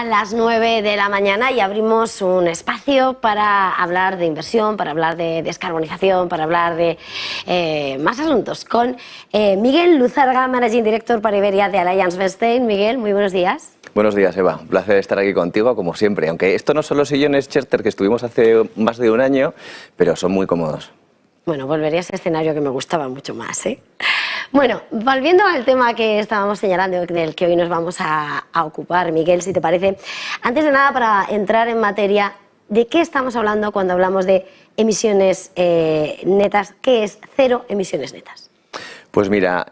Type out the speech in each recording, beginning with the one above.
a las 9 de la mañana y abrimos un espacio para hablar de inversión, para hablar de descarbonización, para hablar de más asuntos con Miguel Luzarga, Managing Director para Iberia de AllianceBernstein. Miguel, muy buenos días. Buenos días, Eva. Un placer estar aquí contigo, como siempre. Aunque esto no son los sillones Chester que estuvimos hace más de un año, pero son muy cómodos. Bueno, volvería a ese escenario que me gustaba mucho más, ¿eh? Bueno, volviendo al tema que estábamos señalando, del que hoy nos vamos a ocupar, Miguel, si te parece, antes de nada, para entrar en materia, ¿de qué estamos hablando cuando hablamos de emisiones netas? ¿Qué es cero emisiones netas? Pues mira,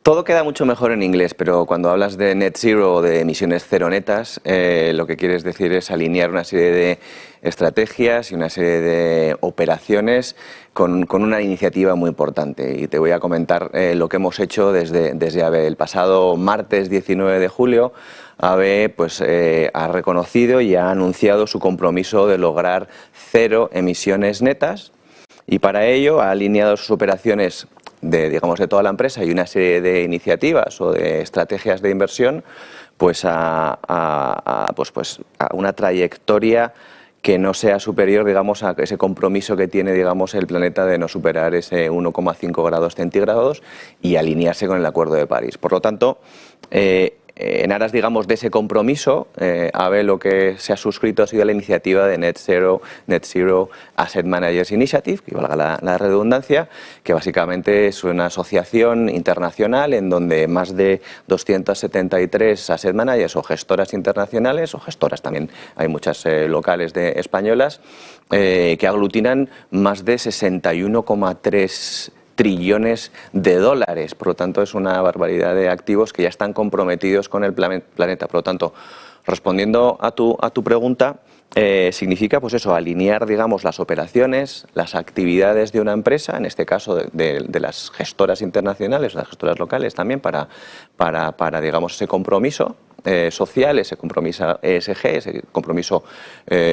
todo queda mucho mejor en inglés, pero cuando hablas de net zero o de emisiones cero netas, lo que quieres decir es alinear una serie de estrategias y una serie de operaciones con una iniciativa muy importante. Y te voy a comentar lo que hemos hecho desde AVE. El pasado martes 19 de julio, AVE ha reconocido y ha anunciado su compromiso de lograr cero emisiones netas, y para ello ha alineado sus operaciones de toda la empresa y una serie de iniciativas o de estrategias de inversión a una trayectoria que no sea superior, a ese compromiso que tiene, el planeta de no superar ese 1,5 grados centígrados y alinearse con el Acuerdo de París. Por lo tanto, en aras, de ese compromiso, AVE lo que se ha suscrito ha sido la iniciativa de Net Zero Asset Managers Initiative, que valga la redundancia, que básicamente es una asociación internacional en donde más de 273 asset managers o gestoras internacionales, o gestoras también, hay muchas locales españolas, que aglutinan más de 61,3 trillones de dólares. Por lo tanto, es una barbaridad de activos que ya están comprometidos con el planeta. Por lo tanto, respondiendo a tu pregunta, significa alinear las operaciones, las actividades de una empresa, en este caso de las gestoras internacionales, las gestoras locales también, para ese compromiso social, ese compromiso ESG, ese compromiso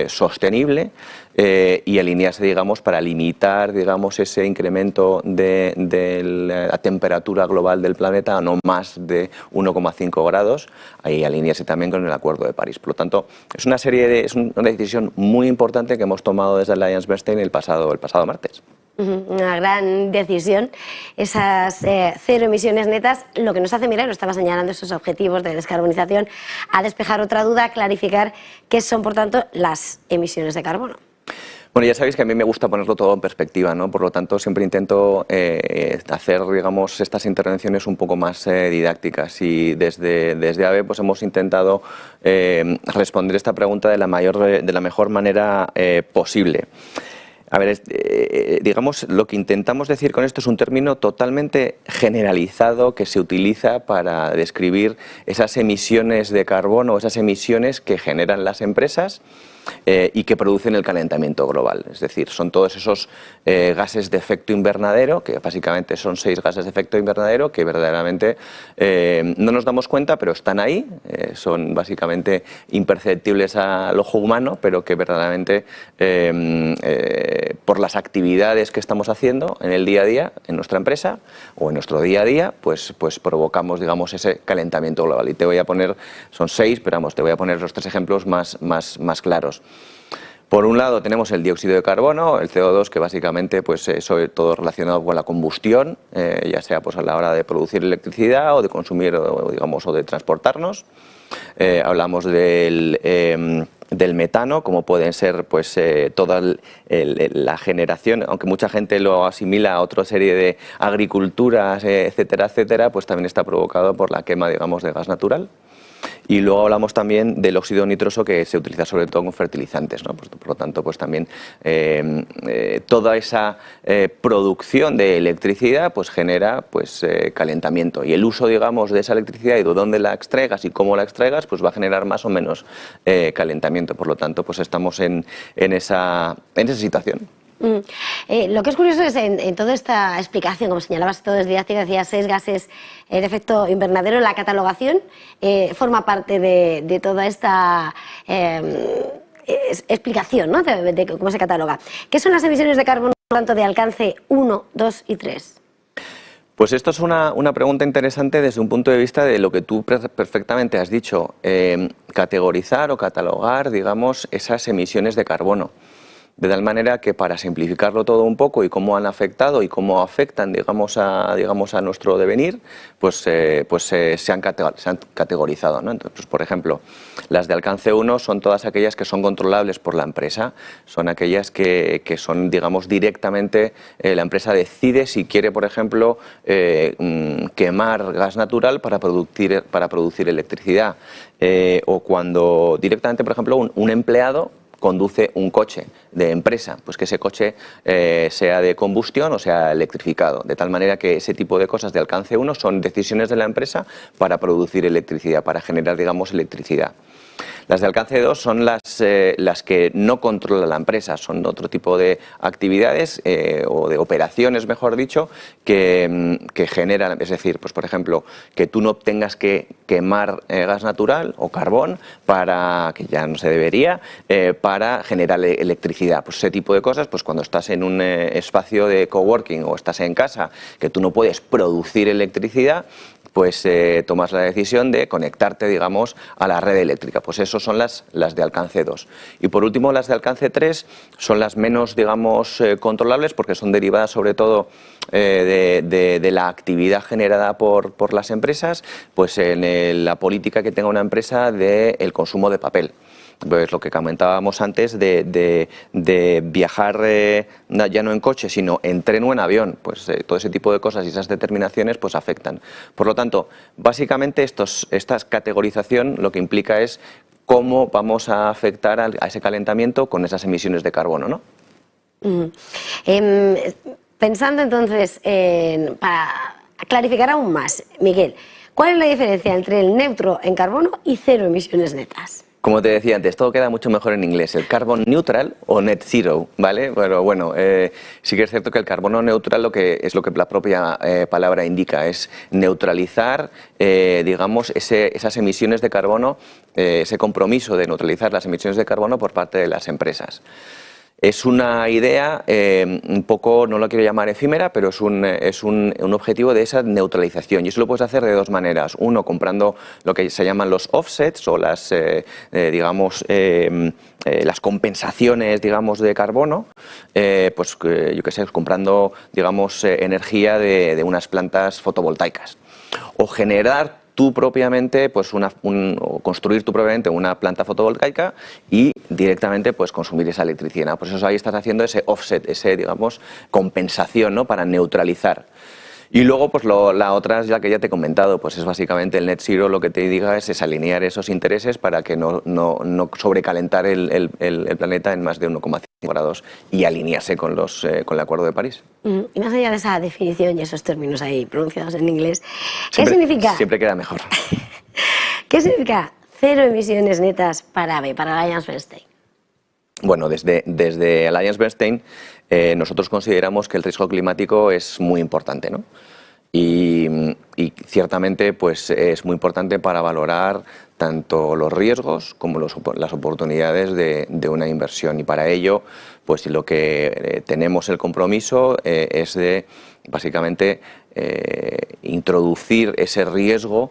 sostenible, y alinearse, para limitar, ese incremento de la temperatura global del planeta a no más de 1,5 grados, y alinearse también con el Acuerdo de París. Por lo tanto, es una decisión muy importante que hemos tomado desde AllianceBernstein el pasado martes. Una gran decisión, esas cero emisiones netas, lo que nos hace mirar, lo estaba señalando, esos objetivos de descarbonización, a despejar otra duda, a clarificar qué son, por tanto, las emisiones de carbono. Bueno, ya sabéis que a mí me gusta ponerlo todo en perspectiva, ¿no? Por lo tanto, siempre intento hacer, estas intervenciones un poco más didácticas, y desde AVE hemos intentado responder esta pregunta de la mejor manera posible. A ver, lo que intentamos decir con esto es un término totalmente generalizado que se utiliza para describir esas emisiones de carbono, esas emisiones que generan las empresas y que producen el calentamiento global. Es decir, son todos esos gases de efecto invernadero, que básicamente son 6 gases de efecto invernadero que verdaderamente no nos damos cuenta, pero están ahí, son básicamente imperceptibles al ojo humano, pero que verdaderamente por las actividades que estamos haciendo en el día a día, en nuestra empresa o en nuestro día a día, provocamos, ese calentamiento global. Y te voy a poner, son 6, pero te voy a poner los 3 ejemplos más claros. Por un lado tenemos el dióxido de carbono, el CO2, que básicamente es sobre todo relacionado con la combustión, ya sea a la hora de producir electricidad o de consumir o de transportarnos. Hablamos del metano, como pueden ser toda la generación, aunque mucha gente lo asimila a otra serie de agriculturas, etcétera, también está provocado por la quema, de gas natural. Y luego hablamos también del óxido nitroso, que se utiliza sobre todo con fertilizantes, ¿no? Por lo tanto, también toda esa producción de electricidad genera calentamiento, y el uso, de esa electricidad y de dónde la extraigas y cómo la extraigas va a generar más o menos calentamiento. Por lo tanto, estamos en esa situación. Lo que es curioso es, en toda esta explicación, como señalabas, todo es didáctica, decía 6 gases de efecto invernadero, la catalogación forma parte de toda esta explicación, ¿no? de cómo se cataloga. ¿Qué son las emisiones de carbono, por tanto, de alcance 1, 2 y 3? Pues esto es una pregunta interesante desde un punto de vista de lo que tú perfectamente has dicho, categorizar o catalogar, digamos, esas emisiones de carbono. De tal manera que, para simplificarlo todo un poco y cómo han afectado y cómo afectan, digamos a nuestro devenir, pues se han categorizado, ¿no? Entonces, pues, por ejemplo, las de alcance 1 son todas aquellas que son controlables por la empresa, son aquellas que son, digamos, directamente la empresa decide si quiere, por ejemplo, quemar gas natural para producir electricidad, o cuando directamente, por ejemplo, un empleado conduce un coche de empresa, pues que ese coche sea de combustión o sea electrificado, de tal manera que ese tipo de cosas de alcance 1 son decisiones de la empresa para producir electricidad, para generar, digamos, electricidad. Las de alcance 2 son las que no controla la empresa, son otro tipo de actividades o de operaciones, mejor dicho, que generan, es decir, pues por ejemplo, que tú no tengas que quemar gas natural o carbón, que ya no se debería, para generar electricidad. Pues ese tipo de cosas, pues cuando estás en un espacio de coworking o estás en casa, que tú no puedes producir electricidad, pues tomas la decisión de conectarte, digamos, a la red eléctrica. Pues eso son las de alcance 2. Y por último, las de alcance 3 son las menos, digamos, controlables, porque son derivadas sobre todo de la actividad generada por las empresas, pues en la política que tenga una empresa del consumo de papel. Pues lo que comentábamos antes de viajar ya no en coche, sino en tren o en avión, pues todo ese tipo de cosas y esas determinaciones pues afectan. Por lo tanto, básicamente esta categorización lo que implica es cómo vamos a afectar a ese calentamiento con esas emisiones de carbono, ¿no? Pensando entonces, para clarificar aún más, Miguel, ¿cuál es la diferencia entre el neutro en carbono y cero emisiones netas? Como te decía antes, todo queda mucho mejor en inglés, el carbon neutral o net zero, ¿vale? Pero bueno, sí que es cierto que el carbono neutral lo que la propia palabra indica, es neutralizar, digamos, esas emisiones de carbono, ese compromiso de neutralizar las emisiones de carbono por parte de las empresas. Es una idea un poco, no lo quiero llamar efímera, pero es un objetivo de esa neutralización. Y eso lo puedes hacer de dos maneras. Uno, comprando lo que se llaman los offsets o las, digamos, las compensaciones, digamos, de carbono, pues yo qué sé, comprando, digamos, energía de unas plantas fotovoltaicas. O generar tú propiamente, pues o construir tú propiamente una planta fotovoltaica y directamente pues consumir esa electricidad. Por eso ahí estás haciendo ese offset, ese, digamos, compensación, ¿no? Para neutralizar. Y luego, pues la otra es la que ya te he comentado, pues es básicamente el net zero, lo que te diga es alinear esos intereses para que no sobrecalentar el planeta en más de 1,5 grados y alinearse con el Acuerdo de París. Y más allá de esa definición y esos términos ahí pronunciados en inglés, ¿qué significa? Siempre queda mejor. ¿Qué significa cero emisiones netas para ABE, para Alliance Bernstein? Bueno, desde Alliance Bernstein nosotros consideramos que el riesgo climático es muy importante, ¿no? Y ciertamente pues es muy importante para valorar tanto los riesgos como las oportunidades de una inversión. Y para ello, pues lo que tenemos el compromiso es de básicamente introducir ese riesgo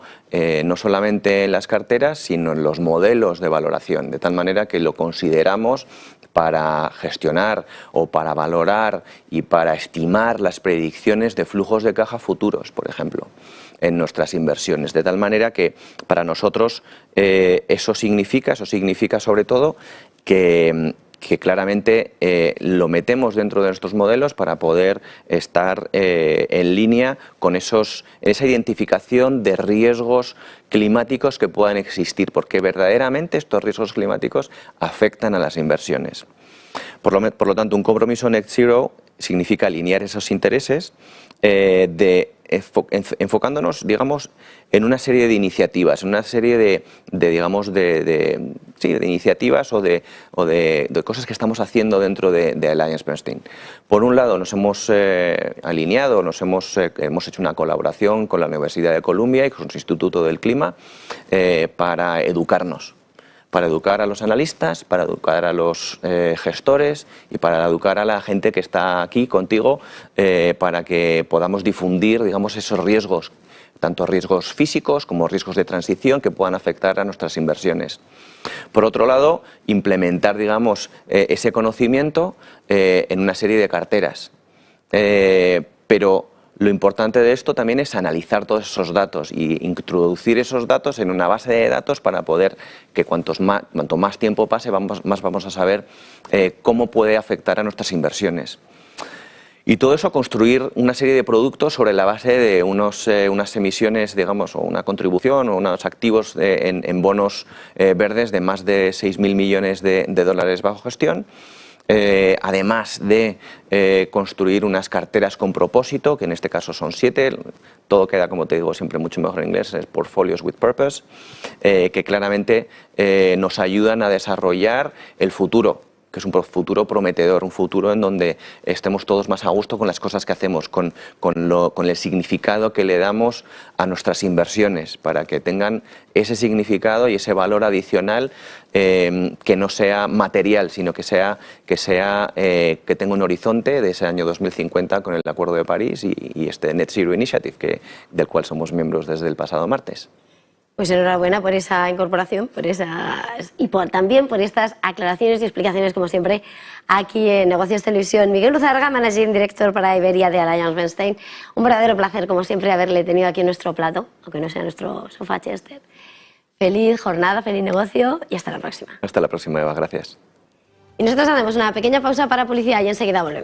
no solamente en las carteras, sino en los modelos de valoración, de tal manera que lo consideramos para gestionar o para valorar y para estimar las predicciones de flujos de caja futuros, por ejemplo, en nuestras inversiones. De tal manera que para nosotros eso significa sobre todo que claramente lo metemos dentro de nuestros modelos para poder estar en línea con esa identificación de riesgos climáticos que puedan existir, porque verdaderamente estos riesgos climáticos afectan a las inversiones. Por lo tanto, un compromiso net zero significa alinear esos intereses enfocándonos, digamos, en una serie de iniciativas, en una serie de iniciativas o de cosas que estamos haciendo dentro de Alliance Bernstein. Por un lado, nos hemos alineado, hemos hecho una colaboración con la Universidad de Columbia y con su Instituto del Clima para educarnos, para educar a los analistas, para educar a los gestores y para educar a la gente que está aquí contigo para que podamos difundir, digamos, esos riesgos, tanto riesgos físicos como riesgos de transición que puedan afectar a nuestras inversiones. Por otro lado, implementar, digamos, ese conocimiento en una serie de carteras. Pero lo importante de esto también es analizar todos esos datos y introducir esos datos en una base de datos para poder que cuanto más tiempo pase, más vamos a saber cómo puede afectar a nuestras inversiones. Y todo eso construir una serie de productos sobre la base de unas emisiones, digamos, o una contribución o unos activos en bonos verdes de más de 6.000 millones de dólares bajo gestión. Además de construir unas carteras con propósito, que en este caso son 7, todo queda, como te digo, siempre mucho mejor en inglés, es Portfolios with Purpose, que claramente nos ayudan a desarrollar el futuro, que es un futuro prometedor, un futuro en donde estemos todos más a gusto con las cosas que hacemos, con el significado que le damos a nuestras inversiones, para que tengan ese significado y ese valor adicional que no sea material, sino que tenga un horizonte de ese año 2050 con el Acuerdo de París y este Net Zero Initiative, del cual somos miembros desde el pasado martes. Pues enhorabuena por esa incorporación y también por estas aclaraciones y explicaciones, como siempre, aquí en Negocios Televisión. Miguel Luzarga, Managing Director para Iberia de Allianz Bernstein. Un verdadero placer, como siempre, haberle tenido aquí en nuestro plato, aunque no sea nuestro sofá Chester. Feliz jornada, feliz negocio y hasta la próxima. Hasta la próxima, Eva. Gracias. Y nosotros hacemos una pequeña pausa para publicidad y enseguida volvemos.